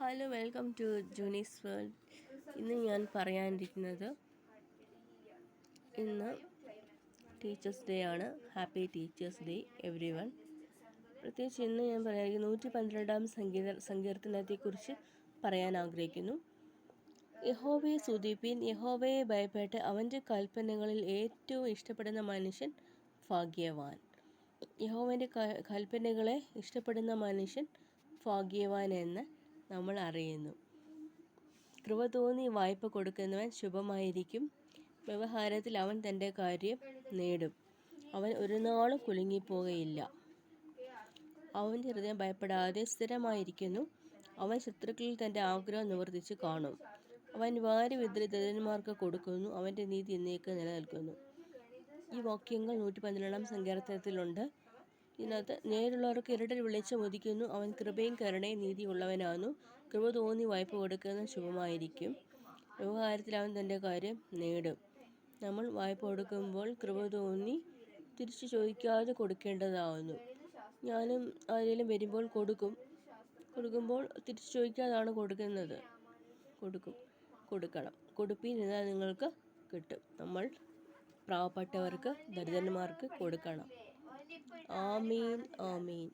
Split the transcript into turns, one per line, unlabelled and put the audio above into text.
Hello, welcome to Junie's world. ഇന്ന് ഞാൻ പറയാനിരിക്കുന്നത്, ഇന്ന് ടീച്ചേഴ്സ് ഡേ ആണ്. Happy teachers day everyone. പ്രത്യേകിച്ച് ഇന്ന് ഞാൻ പറയാനിരിക്കുന്നത് 112-ാം സങ്കീർത്തനത്തെക്കുറിച്ച് പറയാൻ ആഗ്രഹിക്കുന്നു. യഹോവയെ സ്തുതിപ്പിൻ, യഹോവയെ ഭയപ്പെട്ട് അവൻ്റെ കൽപ്പനകളിൽ ഏറ്റവും ഇഷ്ടപ്പെടുന്ന മനുഷ്യൻ ഭാഗ്യവാൻ. യഹോവൻ്റെ കൽപ്പനകളെ ഇഷ്ടപ്പെടുന്ന മനുഷ്യൻ ഭാഗ്യവാൻ എന്ന് നമ്മൾ അറിയുന്നു. കൃപ തോന്നി വായ്പ കൊടുക്കുന്നവൻ ശുഭമായിരിക്കും. വ്യവഹാരത്തിൽ അവൻ തൻ്റെ കാര്യം നേടും. അവൻ ഒരു നാളും കുലുങ്ങിപ്പോകയില്ല. അവൻ്റെ ഹൃദയം ഭയപ്പെടാതെ സ്ഥിരമായിരിക്കുന്നു. അവൻ ശത്രുക്കളിൽ തൻ്റെ ആഗ്രഹം നിവർത്തിച്ച് കാണും. അവൻ വാരി വിതറി ദരിദ്രന്മാർക്ക് കൊടുക്കുന്നു. അവൻ്റെ നീതി എന്നേക്ക് നിലനിൽക്കുന്നു. ഈ വാക്യങ്ങൾ 112-ാം സങ്കീർത്തനത്തിലുണ്ട്. ഇതിനകത്ത് നേരുള്ളവർക്ക് ഇരട്ട വെളിച്ചം ഉദിക്കുന്നു. അവൻ കൃപയും കരുണയും നീതിയുള്ളവനാകുന്നു. കൃപ തോന്നി വായ്പ കൊടുക്കുന്ന ശുഭമായിരിക്കും. വ്യവഹാരത്തിൽ അവൻ തൻ്റെ കാര്യം നേടും. നമ്മൾ വായ്പ കൊടുക്കുമ്പോൾ കൃപ തോന്നി തിരിച്ചു ചോദിക്കാതെ കൊടുക്കേണ്ടതാകുന്നു. ഞാനും ആരെങ്കിലും വരുമ്പോൾ കൊടുക്കുമ്പോൾ തിരിച്ചു ചോദിക്കാതാണ് കൊടുക്കുന്നത്. കൊടുക്കണം. കൊടുപ്പീൻ എന്നാൽ നിങ്ങൾക്ക് കിട്ടും. നമ്മൾ പാവപ്പെട്ടവർക്ക്, ദരിദ്രന്മാർക്ക് കൊടുക്കണം. ആമീൻ, ആമീൻ.